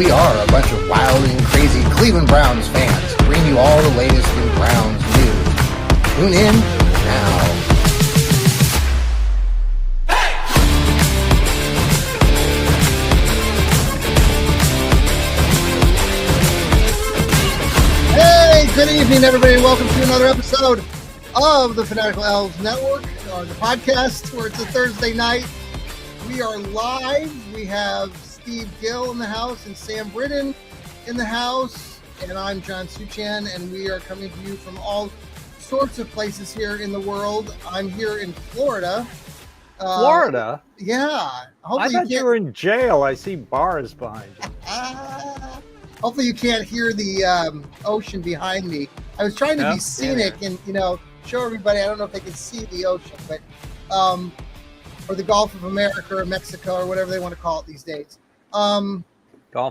we are a bunch of wild and crazy Cleveland Browns fans, bringing you all the latest in Browns news. Tune in now. Hey, good evening, everybody. Welcome to another episode of the Fanatical Elfz Network, or the podcast, where it's a Thursday night. We are live. We have Steve Gill in the house and Sam Britton in the house, and I'm John Suchan, and we are coming to you from all sorts of places here in the world. I'm here in Florida. Florida? Yeah. I thought you were in jail. I see bars behind you. Hopefully you can't hear the ocean behind me. I was trying to be scenic and, show everybody. I don't know if they can see the ocean, but or the Gulf of America or Mexico or whatever they want to call it these days.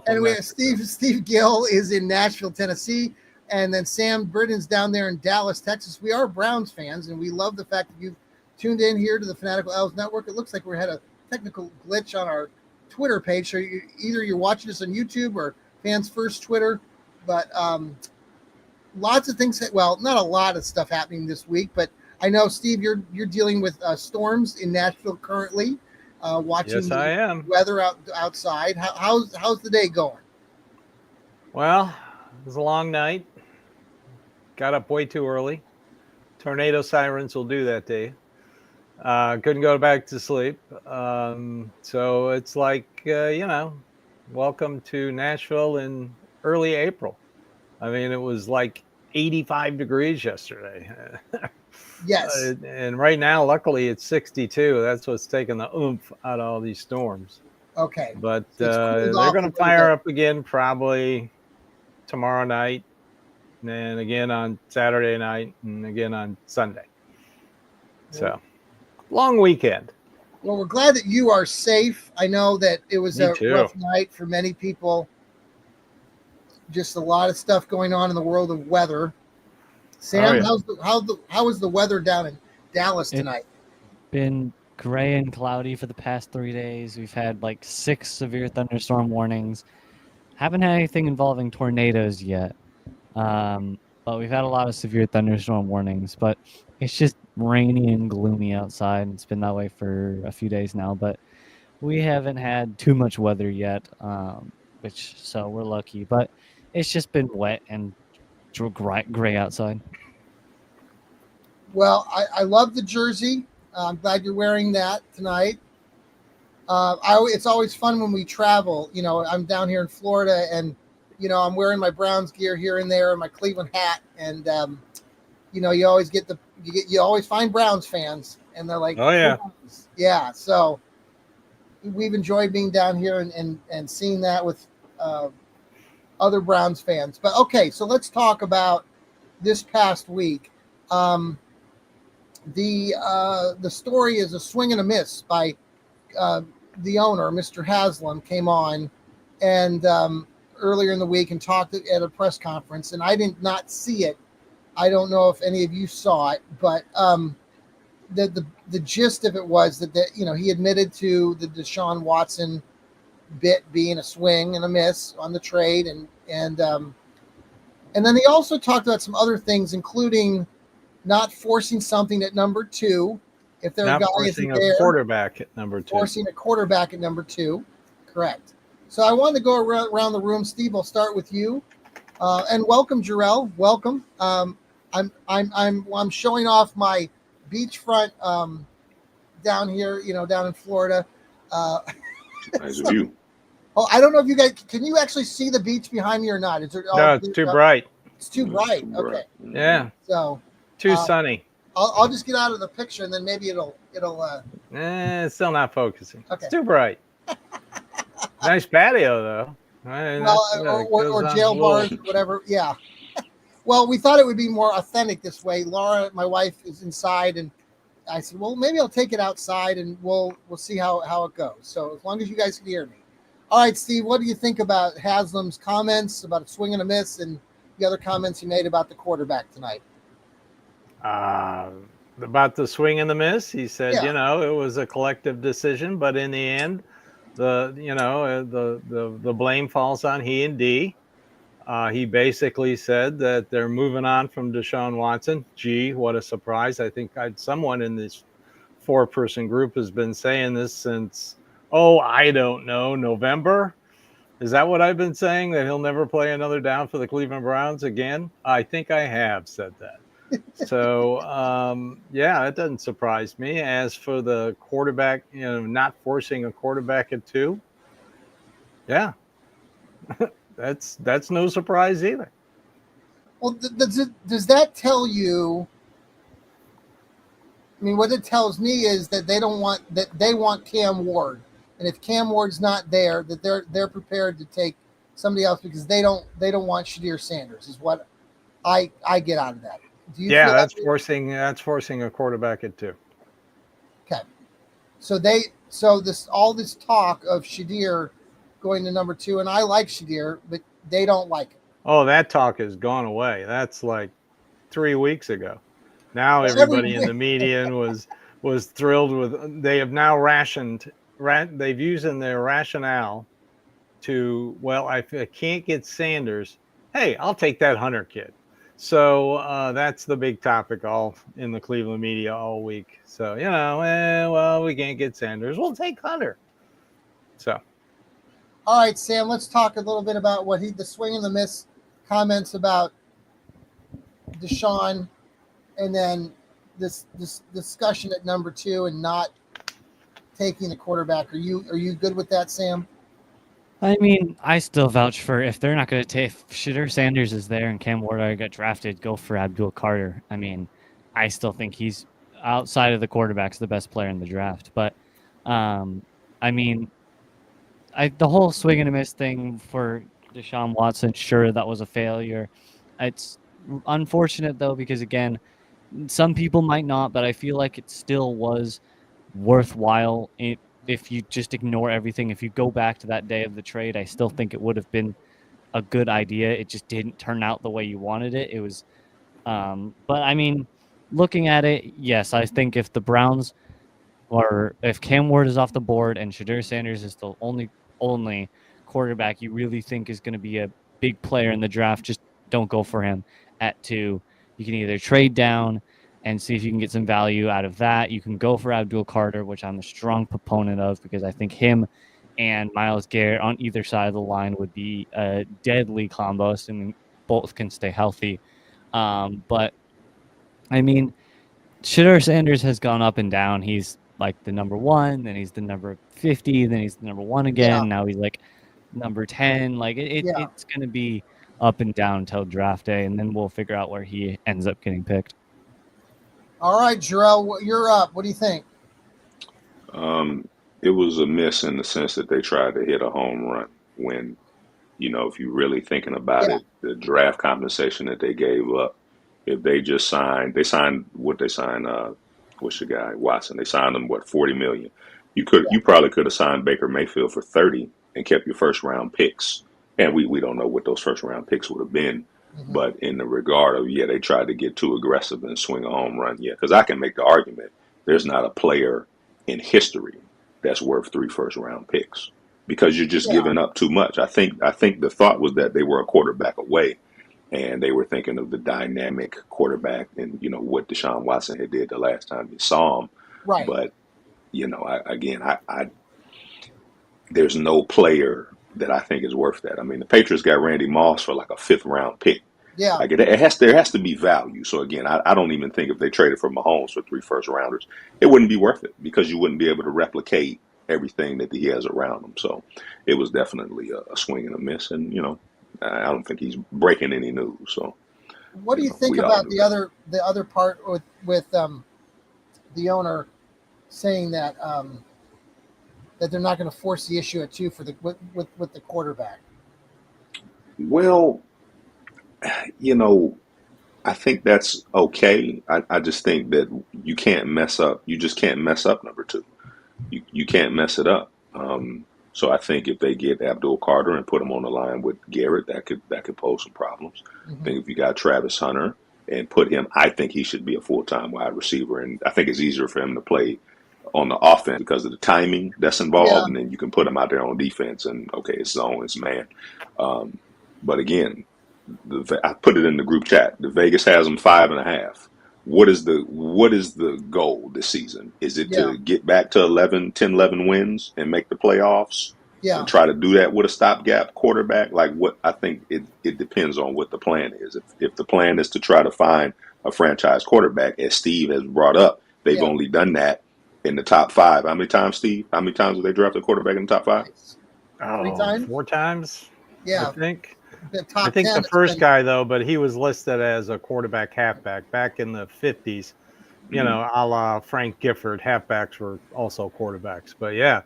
Anyway, Steve Gill is in Nashville, Tennessee, and then Sam Britton's down there in Dallas, Texas. We are Browns fans, and we love the fact that you've tuned in here to the Fanatical Elfz Network. It looks like we had a technical glitch on our Twitter page, so either you're watching us on YouTube or Fans First Twitter, but lots of things. Well, not a lot of stuff happening this week, but I know, Steve, you're dealing with storms in Nashville currently. Watching the weather outside. How's the day going? Well, it was a long night. Got up way too early. Tornado sirens will do that to you. Couldn't go back to sleep. So it's like, welcome to Nashville in early April. I mean, it was like 85 degrees yesterday. Yes. And right now, luckily, it's 62. That's what's taking the oomph out of all these storms. Okay. But they're going to fire up again probably tomorrow night, and then again on Saturday night, and again on Sunday. So, long weekend. Well, we're glad that you are safe. I know that it was a rough night for many people. Just a lot of stuff going on in the world of weather. Sam, how was the weather down in Dallas tonight? It's been gray and cloudy for the past 3 days. We've had like 6 severe thunderstorm warnings. Haven't had anything involving tornadoes yet, but we've had a lot of severe thunderstorm warnings. But it's just rainy and gloomy outside. It's been that way for a few days now, but we haven't had too much weather yet, so we're lucky. But it's just been wet and gray outside. Well, I love the jersey. I'm glad you're wearing that tonight. It's always fun when we travel. I'm down here in Florida, and I'm wearing my Browns gear here and there, and my Cleveland hat, and you always you always find Browns fans, and they're like, oh yeah, yeah. So we've enjoyed being down here and seeing that with other Browns fans. But okay, so let's talk about this past week. The story is a swing and a miss by the owner, Mr. Haslam, came on and earlier in the week and talked at a press conference, and I did not see it. I don't know if any of you saw it, but the gist of it was that he admitted to the Deshaun Watson bit being a swing and a miss on the trade, and then he also talked about some other things, including not forcing something at number 2 if their guy isn't there. Forcing a quarterback at number 2. Forcing a quarterback at number 2, correct. So I wanted to go around the room. Steve, I'll start with you, and welcome, Jarrell. Welcome. I'm showing off my beachfront down here, down in Florida. Nice view. Oh, I don't know if you guys can you actually see the beach behind me or not? Is there? No, it's too bright. It's too bright. Okay. Yeah. So too sunny. I'll just get out of the picture, and then maybe it'll. It's still not focusing. Okay. It's too bright. Nice patio though. Or jail bars, whatever. Yeah. Well, we thought it would be more authentic this way. Laura, my wife, is inside, and I said, well, maybe I'll take it outside, and we'll see how it goes. So as long as you guys can hear me. All right, Steve, what do you think about Haslam's comments about a swing and a miss and the other comments he made about the quarterback tonight? About the swing and the miss, he said, it was a collective decision, but in the end, the blame falls on he and D. He basically said that they're moving on from Deshaun Watson. Gee, what a surprise! I think someone in this four-person group has been saying this since, I don't know, November. Is that what I've been saying, that he'll never play another down for the Cleveland Browns again? I think I have said that. So, yeah, it doesn't surprise me. As for the quarterback, not forcing a quarterback at 2, yeah, that's no surprise either. Well, does that tell you? I mean, what it tells me is that they want Cam Ward, and if Cam Ward's not there, that they're prepared to take somebody else because they don't want Shadir Sanders. Is what I get out of that. Do you feel that's forcing a quarterback at 2. Okay, so all this talk of Shadir going to number 2, and I like Shadir, but they don't like it. Oh, that talk has gone away. That's like 3 weeks ago. Now everybody in the media was thrilled with. They have now they've used in their rationale to, well, if I can't get Sanders, hey, I'll take that Hunter kid. So that's the big topic all in the Cleveland media all week. So we can't get Sanders, we'll take Hunter. So, all right, Sam, let's talk a little bit about the swing and the miss comments about Deshaun. And then this discussion at number 2 and not taking the quarterback. Are you good with that, Sam? I mean, I still vouch for, if they're not going to take, if Shadir Sanders is there and Cam Ward already got drafted, go for Abdul Carter. I mean, I still think he's, outside of the quarterbacks, the best player in the draft. But, I mean, the whole swing and a miss thing for Deshaun Watson, sure, that was a failure. It's unfortunate, though, because, again, some people might not, but I feel like it still was worthwhile if you just ignore everything. If you go back to that day of the trade, I still think it would have been a good idea. It just didn't turn out the way you wanted it. It was, but I mean, looking at it, yes, I think if the Browns, or if Cam Ward is off the board and Shadir Sanders is the only quarterback you really think is going to be a big player in the draft, just don't go for him at 2. You can either trade down and see if you can get some value out of that. You can go for Abdul Carter, which I'm a strong proponent of, because I think him and Myles Garrett on either side of the line would be a deadly combo, assuming both can stay healthy. But, I mean, Shadir Sanders has gone up and down. He's like the number 1, then he's the number 50, then he's the number 1 again. Yeah. Now he's like number 10. Like it's going to be up and down until draft day, and then we'll figure out where he ends up getting picked. All right, Jarrell, you're up. What do you think? It was a miss in the sense that they tried to hit a home run when, if you're really thinking about it, the draft compensation that they gave up, if they just signed what's the guy, Watson? They signed him, $40 million. You probably could have signed Baker Mayfield for 30 and kept your first round picks. And we don't know what those first round picks would have been. Mm-hmm. But in the regard of, they tried to get too aggressive and swing a home run. Yeah, because I can make the argument there's not a player in history that's worth 3 first round picks because you're just giving up too much. I think the thought was that they were a quarterback away, and they were thinking of the dynamic quarterback and, what Deshaun Watson had did the last time you saw him. Right. But, there's no player that I think is worth that. I mean, the Patriots got Randy Moss for like a 5th round pick. Yeah. Like there has to be value. So again, I don't even think if they traded for Mahomes for 3 first rounders, it wouldn't be worth it because you wouldn't be able to replicate everything that he has around him. So it was definitely a swing and a miss. And, I don't think he's breaking any news. So what do you think about the other part with the owner saying that that they're not going to force the issue at 2 for with the quarterback? Well, I think that's okay. I just think that you can't mess up. You just can't mess up number 2. You can't mess it up. So I think if they get Abdul Carter and put him on the line with Garrett, that could pose some problems. Mm-hmm. I think if you got Travis Hunter and put him, I think he should be a full-time wide receiver. And I think it's easier for him to play on the offense because of the timing that's involved, Yeah. and then you can put them out there on defense, and okay, it's zone, it's man. But again, I put it in the group chat. The Vegas has them 5.5. What is the goal this season? Is it to get back to 10, 11 wins and make the playoffs? Yeah. And try to do that with a stopgap quarterback? Like what? I think it depends on what the plan is. If the plan is to try to find a franchise quarterback, as Steve has brought up, they've only done that in the top 5. How many times, Steve? How many times have they drafted a quarterback in the top 5? 3 times? 4 times. Yeah. I think. The top I think 10 the first guy though, but he was listed as a quarterback halfback back in the 50s. You know, a la Frank Gifford, halfbacks were also quarterbacks. But yeah,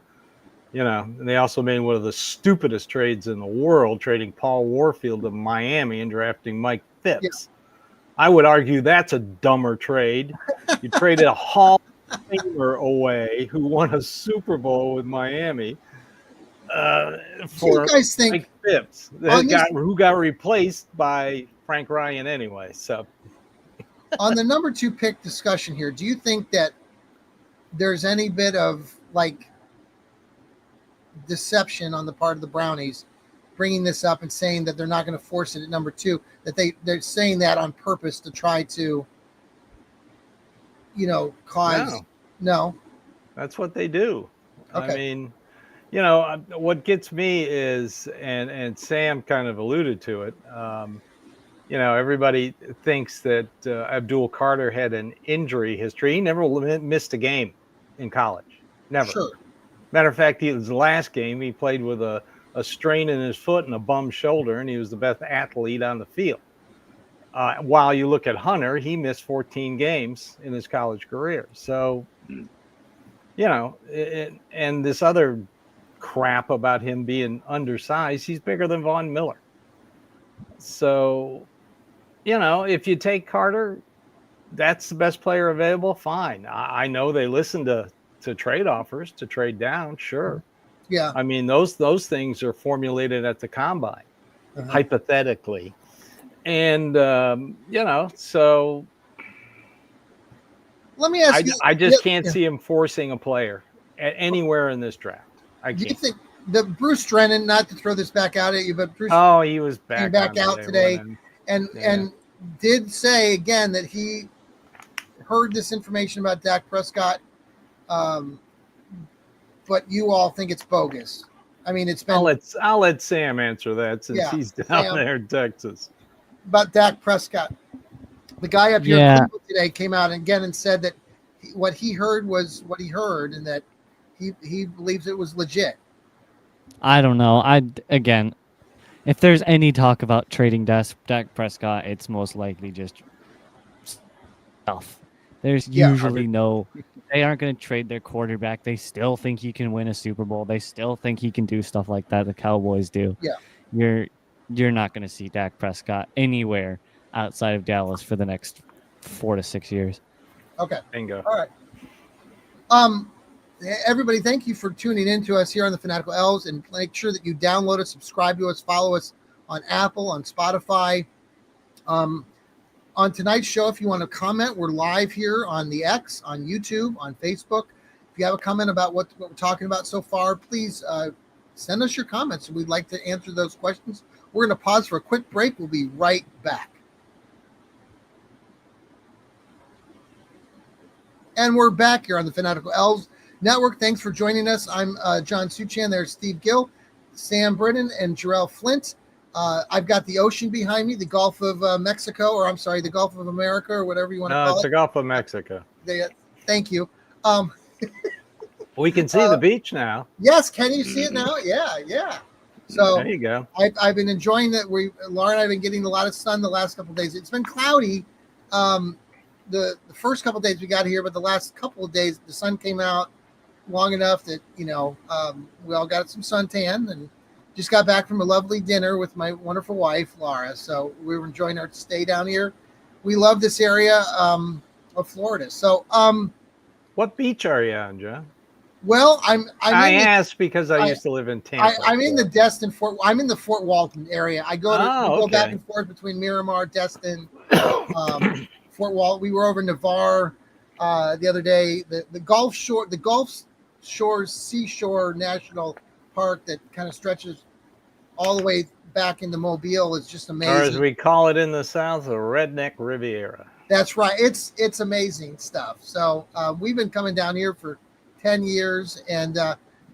you know, and they also made one of the stupidest trades in the world, trading Paul Warfield to Miami and drafting Mike Phipps. Yeah. I would argue that's a dumber trade. You traded a Hall of Famer away who won a Super Bowl with Miami for you guys think Mike Phipps, who got replaced by Frank Ryan anyway. So on the number 2 pick discussion here, do you think that there's any bit of like deception on the part of the Brownies bringing this up and saying that they're not going to force it at number 2, that they're saying that on purpose to try to, you know, cause no. That's what they do. Okay. I mean, you know, what gets me is, and Sam kind of alluded to it, you know, everybody thinks that Abdul Carter had an injury history. He never missed a game in college. Never. Sure. Matter of fact, his last game, he played with a strain in his foot and a bum shoulder, and he was the best athlete on the field. While you look at Hunter, he missed 14 games in his college career. So, you know, and this other crap about him being undersized, he's bigger than Von Miller. So, you know, if you take Carter, that's the best player available, fine. I know they listen to trade offers to trade down, sure. Yeah. I mean, those things are formulated at the combine, hypothetically. And, you know, so let me ask you. I just can't see him forcing a player anywhere in this draft. Do you think the Bruce Drennan, not to throw this back out at you, but Bruce he was back out today and did say again that he heard this information about Dak Prescott, but you all think it's bogus. I mean, it's been. I'll let Sam answer that since he's down there in Texas. About Dak Prescott, the guy up here in Cleveland today came out again and said that what he heard was what he heard, and that he believes it was legit. I don't know. Again, if there's any talk about trading Dak Prescott, it's most likely just stuff. There's usually they aren't going to trade their quarterback. They still think he can win a Super Bowl. They still think he can do stuff like that the Cowboys do. Yeah. You're not going to see Dak Prescott anywhere outside of Dallas for the next 4 to 6 years. Okay. Bingo. All right. Everybody, thank you for tuning in to us here on the Fanatical Elves, and make sure that you download us, subscribe to us, follow us on Apple, on Spotify. On tonight's show, if you want to comment, we're live here on the X, on YouTube, on Facebook. If you have a comment about what we're talking about so far, please send us your comments. We'd like to answer those questions. We're going to pause for a quick break. We'll be right back. And we're back here on the Fanatical Elves Network. Thanks for joining us. I'm John Suchan. There's Steve Gill, Sam Britton, and Jarrell Flint. I've got the ocean behind me, the Gulf of Mexico, or I'm sorry, the Gulf of America, or whatever you want to call it. No, it's the Gulf of Mexico. Thank you. We can see the beach now. Yes, can you see it now? Yeah. So there you go. I've been enjoying that. Laura and I have been getting a lot of sun the last couple of days. It's been cloudy the first couple of days we got here, but the last couple of days the sun came out long enough that we all got some suntan, and just got back from a lovely dinner with my wonderful wife Laura. So we were enjoying our stay down here. We love this area of Florida. So what beach are you on, John? Well, I asked because I used to live in Tampa. I'm in the Destin I'm in the Fort Walton area. I go back and forth between Miramar, Destin, Fort Walton. We were over in Navarre, the other day. The Gulf Shores Seashore National Park that kind of stretches all the way back into Mobile is just amazing. Or as we call it in the South, the Redneck Riviera. That's right. It's amazing stuff. So we've been coming down here for 10 years. And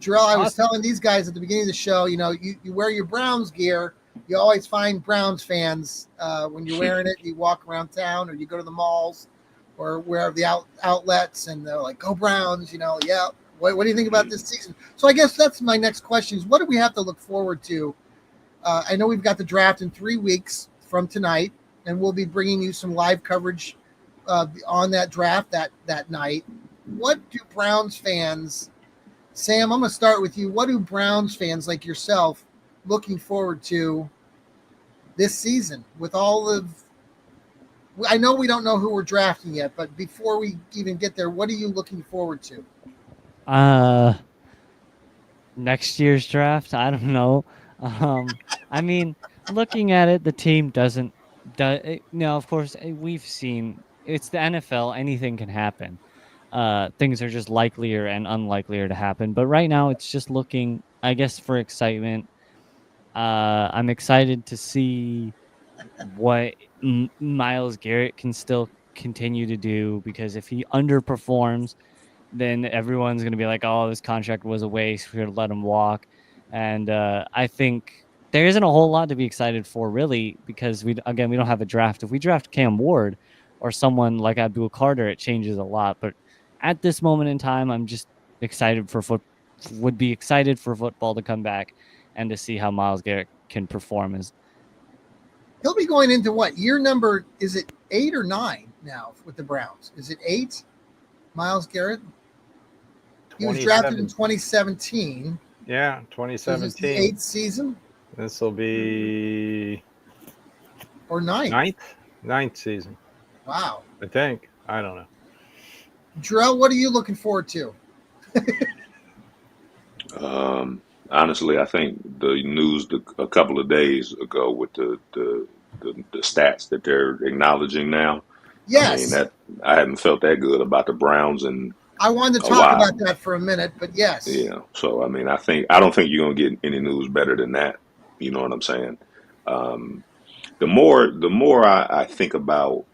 Jarrell, I was telling these guys at the beginning of the show, you wear your Browns gear. You always find Browns fans when you're wearing it. You walk around town or you go to the malls or wherever the outlets, and they're like, go Browns, yeah. What do you think about this season? So I guess that's my next question is, what do we have to look forward to? I know we've got the draft in 3 weeks from tonight, and we'll be bringing you some live coverage on that draft that night. What do Browns fans, Sam, I'm going to start with you. What do Browns fans like yourself looking forward to this season with all of – I know we don't know who we're drafting yet, but before we even get there, what are you looking forward to? Next year's draft, I don't know. I mean, looking at it, the team doesn't – of course, we've seen – it's the NFL. Anything can happen. Things are just likelier and unlikelier to happen. But right now, it's just looking, I guess, for excitement. I'm excited to see what Myles Garrett can still continue to do, because if he underperforms, then everyone's going to be like, oh, this contract was a waste. We're going to let him walk. And I think there isn't a whole lot to be excited for, really, because we don't have a draft. If we draft Cam Ward or someone like Abdul Carter, it changes a lot. But at this moment in time, I'm just excited would be excited for football to come back and to see how Myles Garrett can perform. He'll be going into what year number? Is it 8 or 9 now with the Browns? Is it 8? Myles Garrett. He was drafted in 2017. Yeah, 2017. So is this the 8th season? This will be or 9th. Ninth season. Wow. I think. I don't know. Jarrell, what are you looking forward to? Honestly, I think the news a couple of days ago with the stats that they're acknowledging now. Yes. I mean, I hadn't felt that good about the Browns, and I wanted to talk about that for a minute, but yes. Yeah. So I mean, I don't think you're gonna get any news better than that. You know what I'm saying? The more I think about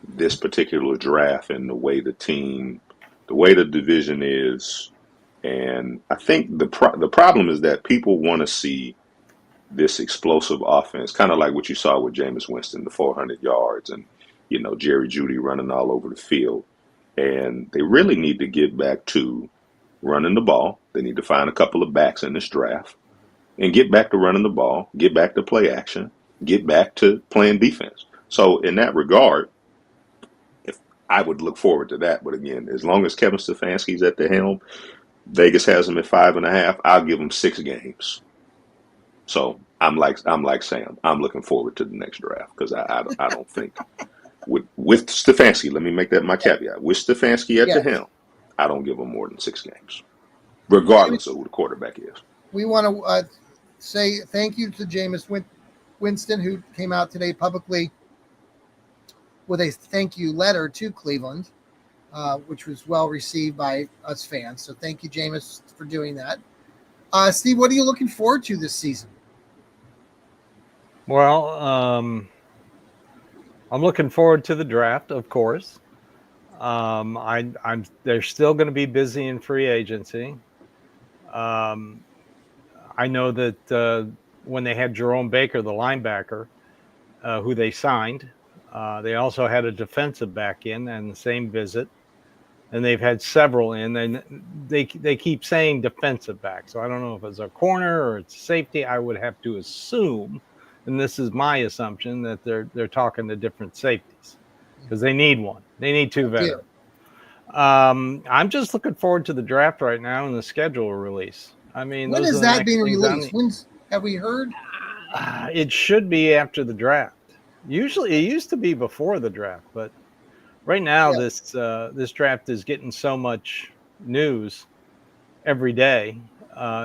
this particular draft and the way the division is. And I think the problem is that people want to see this explosive offense, kind of like what you saw with Jameis Winston, the 400 yards and, Jerry Jeudy running all over the field. And they really need to get back to running the ball. They need to find a couple of backs in this draft and get back to running the ball, get back to play action, get back to playing defense. So in that regard, I would look forward to that. But again, as long as Kevin Stefanski's at the helm, Vegas has them at 5.5. I'll give them 6 games. So I'm like Sam. I'm looking forward to the next draft because I don't think with Stefanski. Let me make that my caveat. With Stefanski at the helm, I don't give them more than 6 games, regardless of who the quarterback is. We want to say thank you to Jameis Winston, who came out today publicly with a thank you letter to Cleveland. Which was well received by us fans. So thank you, Jameis, for doing that. Steve, what are you looking forward to this season? Well, I'm looking forward to the draft, of course. They're still going to be busy in free agency. I know that when they had Jerome Baker, the linebacker, who they signed, they also had a defensive back in and the same visit. And they've had several in, and they keep saying defensive back. So I don't know if it's a corner or it's safety. I would have to assume, and this is my assumption, that they're talking to different safeties because they need one. They need 2 veterans. I'm just looking forward to the draft right now and the schedule release. I mean, when is that being released? Have we heard? It should be after the draft. Usually, it used to be before the draft, but. Right now, this draft is getting so much news every day.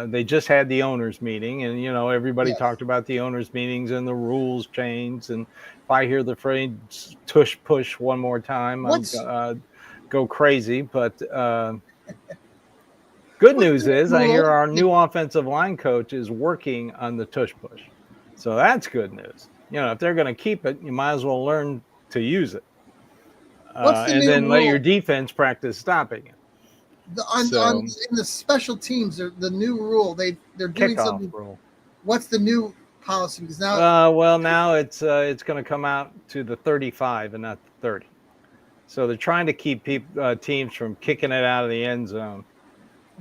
They just had the owners meeting, and everybody talked about the owners meetings and the rules changed. And if I hear the phrase "tush push" one more time, go crazy. But good news is I hear our new offensive line coach is working on the tush push. So that's good news. If they're going to keep it, you might as well learn to use it. And then let your defense practice stopping it. In the special teams, the new rule, they're doing something. Rule. What's the new policy? Because now, now it's going to come out to the 35 and not the 30. So they're trying to keep teams from kicking it out of the end zone.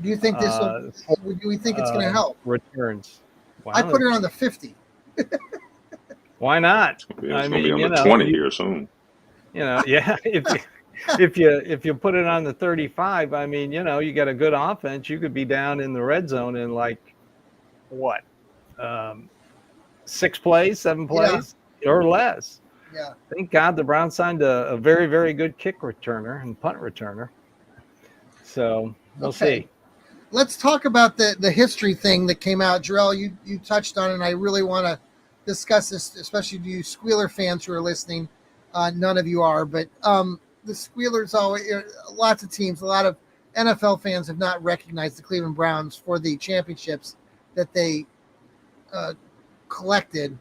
Do you think this? Do we think it's going to help returns? Wow. I put it on the 50. Why not? It's going to be on the 20 here soon. Yeah. If you put it on the 35, I mean, you got a good offense. You could be down in the red zone in like what, 6 plays, 7 plays, or less. Yeah. Thank God the Browns signed a very, very good kick returner and punt returner. So we'll see. Let's talk about the history thing that came out. Jarrell, you touched on it, and I really want to discuss this, especially to you Squealer fans who are listening. None of you are, but the Squealers, lots of teams, a lot of NFL fans have not recognized the Cleveland Browns for the championships that they collected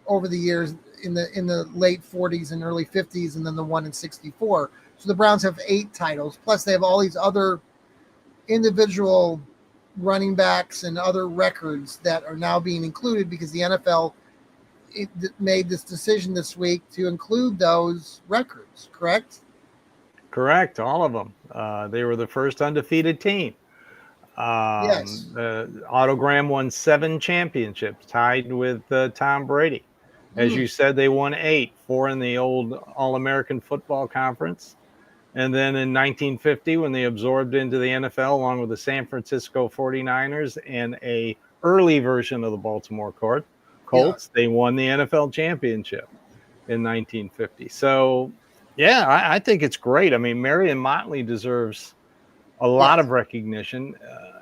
over the years in the late 40s and early 50s, and then the one in 64. So the Browns have 8 titles, plus they have all these other individual running backs and other records that are now being included because the NFL made this decision this week to include those records, correct? Correct, all of them. They were the first undefeated team. Yes. Autogram won 7 championships, tied with Tom Brady. As you said, they won 8, 4 in the old All-American Football Conference. And then in 1950, when they absorbed into the NFL along with the San Francisco 49ers and a early version of the Baltimore Colts, they won the NFL championship in 1950. So, yeah, I think it's great. I mean, Marion Motley deserves a lot of recognition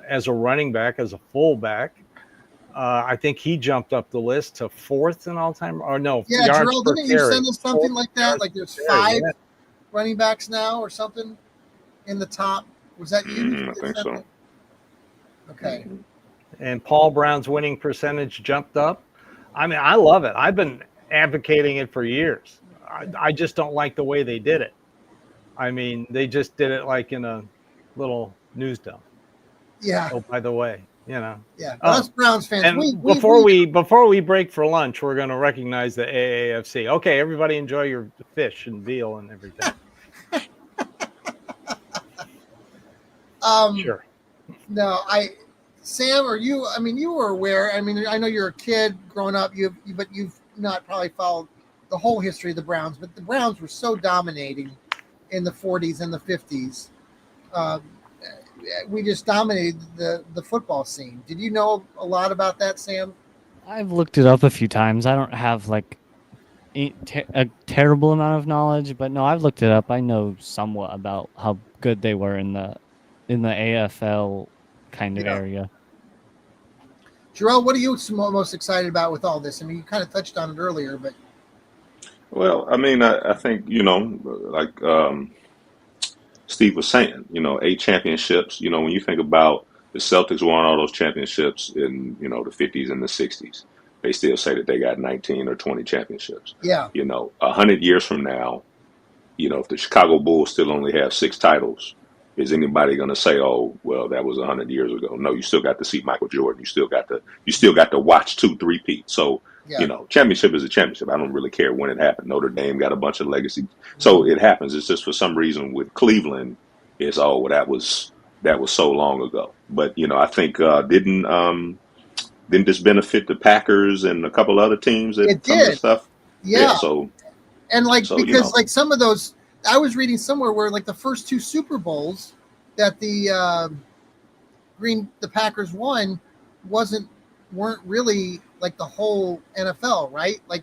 as a running back, as a fullback. I think he jumped up the list to 4th in all-time. Or no, Jarrell, didn't you send us something like that? Like there's 5 running backs now or something in the top. Was that you? I think so. Okay. And Paul Brown's winning percentage jumped up. I mean, I love it. I've been advocating it for years. I just don't like the way they did it. I mean, they just did it like in a little news dump. Yeah. Oh, by the way, Yeah. Us Browns fans. And before we break for lunch, we're going to recognize the AAFC. Okay, everybody enjoy your fish and veal and everything. Sure. No, Sam, or you? I mean, you were aware. I mean, I know you're a kid growing up. But you've not probably followed the whole history of the Browns. But the Browns were so dominating in the 40s and the 50s. We just dominated the football scene. Did you know a lot about that, Sam? I've looked it up a few times. I don't have like a terrible amount of knowledge, but no, I've looked it up. I know somewhat about how good they were in the AFL kind of area. Jarrell, what are you most excited about with all this? I mean, you kind of touched on it earlier, but. Well, I mean, I think, like Steve was saying, 8 championships. When you think about the Celtics won all those championships in, the 50s and the 60s, they still say that they got 19 or 20 championships. Yeah. 100 years from now, if the Chicago Bulls still only have 6 titles, is anybody going to say, "Oh, well, that was 100 years ago"? No, you still got to see Michael Jordan. You still got to watch 2 3-peats. So, championship is a championship. I don't really care when it happened. Notre Dame got a bunch of legacy, so it happens. It's just for some reason with Cleveland, it's that was so long ago. But I think didn't this benefit the Packers and a couple other teams that it some did. of the stuff? Yeah. So because like some of those. I was reading somewhere where like the first 2 Super Bowls that the Packers won weren't really like the whole NFL, right? Like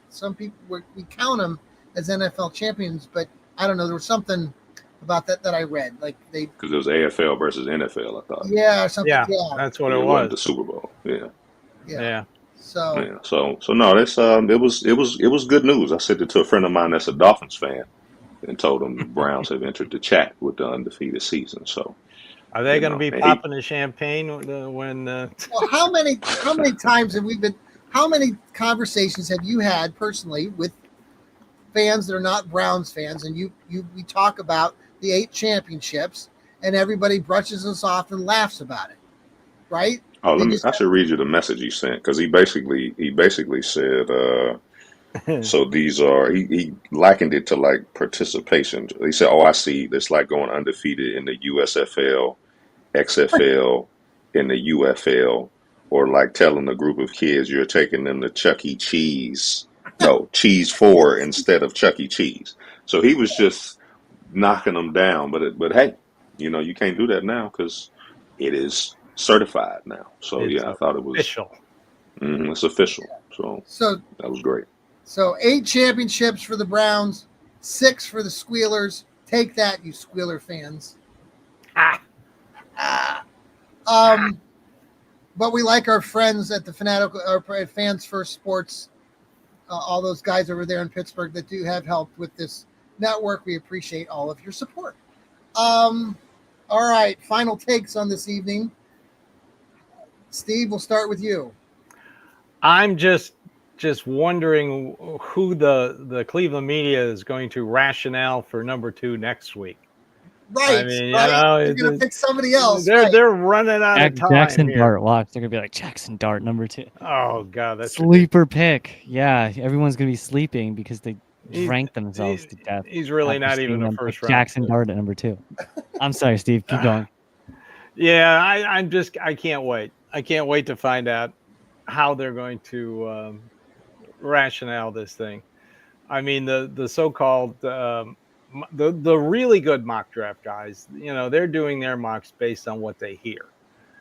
some people we count them as NFL champions, but I don't know. There was something about that I read. Like because it was AFL versus NFL, I thought. Yeah, something. Yeah, that's what it was. The Super Bowl. Yeah. So no, that's it was good news. I said it to a friend of mine that's a Dolphins fan. and told him the Browns have entered the chat with the undefeated season. So, Are they you going to know, be and popping the champagne when? Well, how many times have we been? How many conversations have you had personally with fans that are not Browns fans, and we talk about the 8 championships, and everybody brushes us off and laughs about it, right? oh, They just I should read you the message he sent, because he basically said, so these are, he likened it to like participation. He said, oh, I see. It's like going undefeated in the USFL, XFL, in the UFL, or like telling a group of kids you're taking them to Chuck E. Cheese. No, Cheese 4 instead of Chuck E. Cheese. So he was just knocking them down. But hey, you can't do that now because it is certified now. So It's yeah, I thought it was, official. it's official. So so that was great. 8 championships for the Browns, 6 for the Squealers. Take that, you Squealer fans. But we like our friends at the Fanatical or Fans First Sports, all those guys over there in Pittsburgh that do have helped with this network. We appreciate all of your support. All right, final takes on this evening. Steve, we'll start with you. I'm just wondering who the Cleveland media is going to rationale for number 2 next week. Right, I mean, You're going to pick somebody else. They're running out of time Jackson here. Dart, watch. They're gonna be like Jackson Dart number 2. Oh God, that's Sleeper pick. Yeah, everyone's gonna be sleeping because they drank themselves to death. He's really not even a first round. Jackson Dart at number 2. I'm sorry, Steve. Keep going. Yeah, I can't wait. I can't wait to find out how they're going to rationale this thing. I mean, the so-called the really good mock draft guys, they're doing their mocks based on what they hear.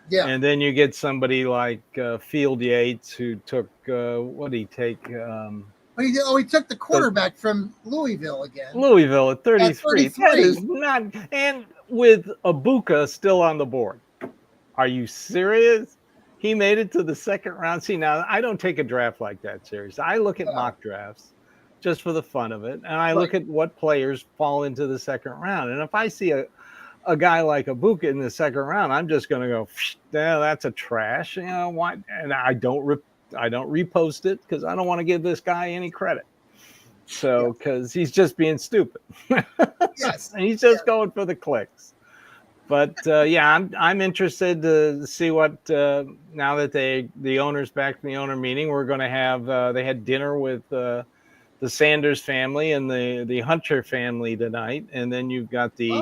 Yeah. And then you get somebody like Field Yates, who took what did he take? He took the quarterback from Louisville again. Louisville at 33. At 33. That is not, and with Ibuka still on the board. Are you serious? He made it to the second round. See, now I don't take a draft like that serious. I look at mock drafts just for the fun of it, and I look at what players fall into the second round. And if I see a guy like Ibuka in the second round, I'm just going to go, yeah, that's a trash. Why? And I don't repost it because I don't want to give this guy any credit. So, because he's just being stupid. Yes. And he's just going for the clicks. But yeah, I'm interested to see what now that the owner's back from the owner meeting, we're going to have. They had dinner with the Sanders family and the Hunter family tonight, and then you've got the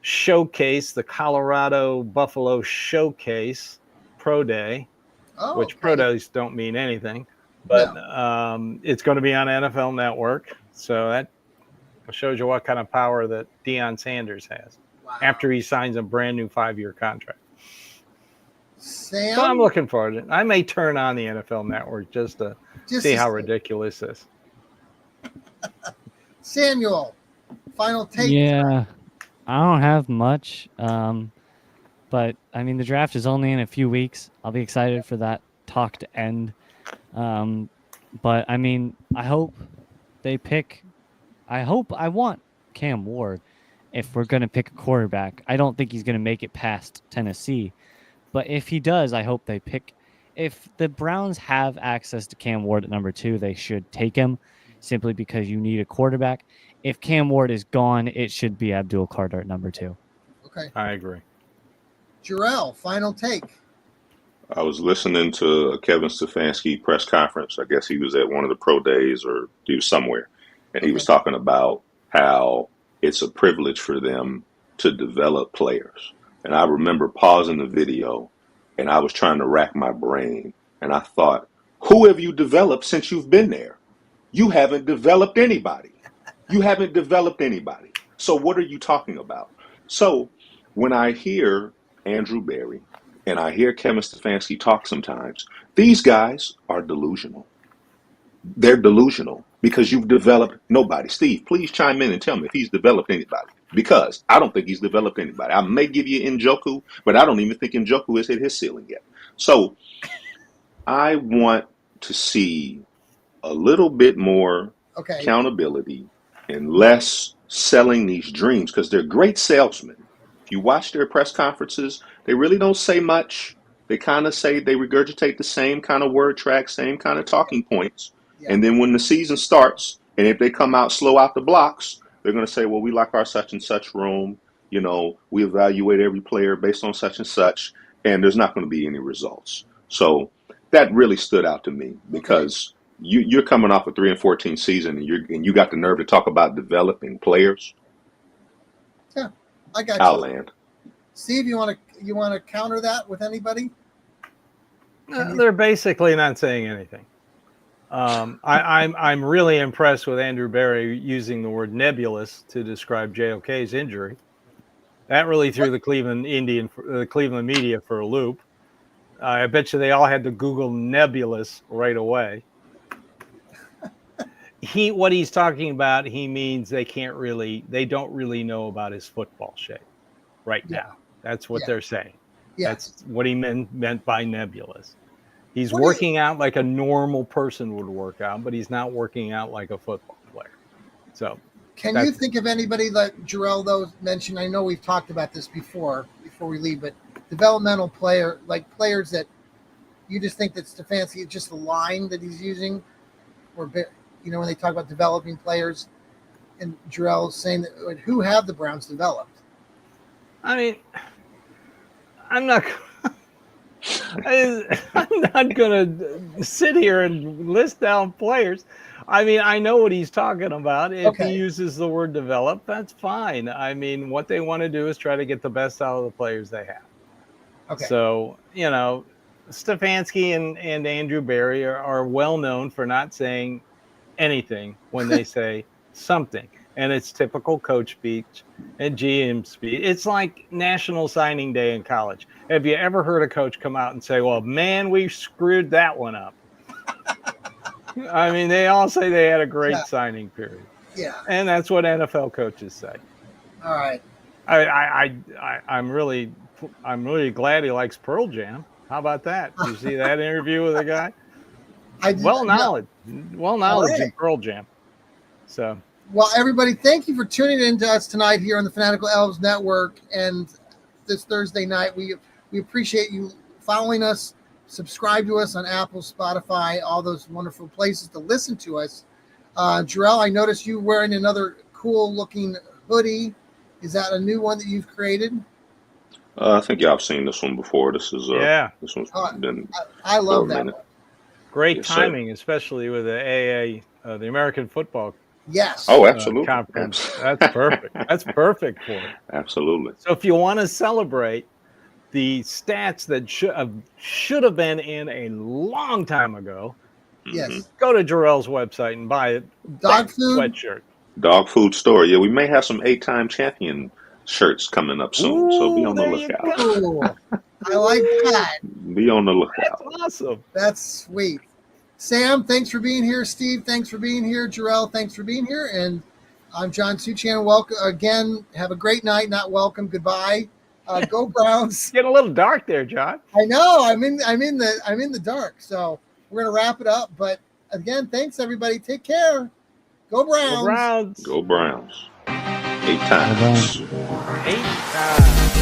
showcase, the Colorado Buffalo Showcase Pro Day, which pro days don't mean anything, but it's going to be on NFL Network, so that shows you what kind of power that Deion Sanders has. Wow. After he signs a brand new 5-year contract. Sam? So I'm looking forward to it. I may turn on the NFL Network just to see how ridiculous this. Samuel, final take. Yeah, I don't have much, but I mean the draft is only in a few weeks. I'll be excited for that talk to end. But I mean, I hope they pick. I want Cam Ward. If we're going to pick a quarterback, I don't think he's going to make it past Tennessee. But if he does, I hope they pick. If the Browns have access to Cam Ward at number 2, they should take him simply because you need a quarterback. If Cam Ward is gone, it should be Abdul Carter at number 2. Okay. I agree. Jarrell, final take. I was listening to Kevin Stefanski press conference. I guess he was at one of the pro days or he was somewhere. And he was talking about how it's a privilege for them to develop players. And I remember pausing the video and I was trying to rack my brain. And I thought, who have you developed since you've been there? You haven't developed anybody. You haven't developed anybody. So what are you talking about? So when I hear Andrew Berry and I hear Kevin Stefanski talk sometimes, these guys are delusional. They're delusional because you've developed nobody. Steve, please chime in and tell me if he's developed anybody. Because I don't think he's developed anybody. I may give you Njoku, but I don't even think Njoku has hit his ceiling yet. So I want to see a little bit more accountability and less selling these dreams because they're great salesmen. If you watch their press conferences, they really don't say much. They kind of say they regurgitate the same kind of word track, same kind of talking points. Yeah. And then when the season starts, and if they come out slow out the blocks, they're going to say, well, we like our such and such room. You know, we evaluate every player based on such and such, and there's not going to be any results. So that really stood out to me because you're coming off a 3-14 season, and you got the nerve to talk about developing players. Yeah, I got I'll you. land. Steve, you want to counter that with anybody? They're basically not saying anything. I'm really impressed with Andrew Berry using the word nebulous to describe JOK's injury. That really threw the Cleveland media for a loop. I bet you they all had to Google nebulous right away. What he's talking about, he means they don't really know about his football shape right now. That's what they're saying. Yeah. That's what he meant by nebulous. He's working out like a normal person would work out, but he's not working out like a football player. So, can you think of anybody like Jarrell, though, mentioned? I know we've talked about this before we leave, but developmental players that you just think that Stefanski, just the line that he's using, or when they talk about developing players, and Jarrell is saying that who have the Browns developed? I mean, I'm not going to sit here and list down players. I mean, I know what he's talking about. If he uses the word develop, that's fine. I mean, what they want to do is try to get the best out of the players they have. Okay. So, Stefanski and Andrew Berry are well known for not saying anything when they say something. And it's typical coach speech and GM speech. It's like National Signing Day in college. Have you ever heard a coach come out and say, well, man, we screwed that one up? I mean, they all say they had a great signing period. Yeah. And that's what NFL coaches say. All right. I'm really glad he likes Pearl Jam. How about that? Did you see that interview with the guy? Well knowledge in Pearl Jam. So. Well, everybody, thank you for tuning in to us tonight here on the Fanatical Elfz Network. And this Thursday night, we appreciate you following us. Subscribe to us on Apple, Spotify, all those wonderful places to listen to us. Jarrell, I noticed you wearing another cool-looking hoodie. Is that a new one that you've created? I think y'all have seen this one before. This is This one's been. I love that one. Great timing, especially with the AA, the American Football. Yes. Oh, absolutely. Conference. That's perfect. That's perfect for it. Absolutely. So if you want to celebrate the stats that should have been in a long time ago, yes, go to Jarrell's website and buy a dog food sweatshirt. Dog food store. Yeah, we may have some 8-time champion shirts coming up soon, so be on the lookout. I like that. Be on the lookout. That's awesome. That's sweet. Sam, thanks for being here. Steve, thanks for being here. Jarrell, thanks for being here. And I'm John Suchan. Welcome again. Have a great night. Not welcome. Goodbye. Go Browns. It's getting a little dark there, John. I know. I'm in the dark. So we're gonna wrap it up. But again, thanks everybody. Take care. Go Browns. Go Browns. Go Browns. 8 times. 8 times.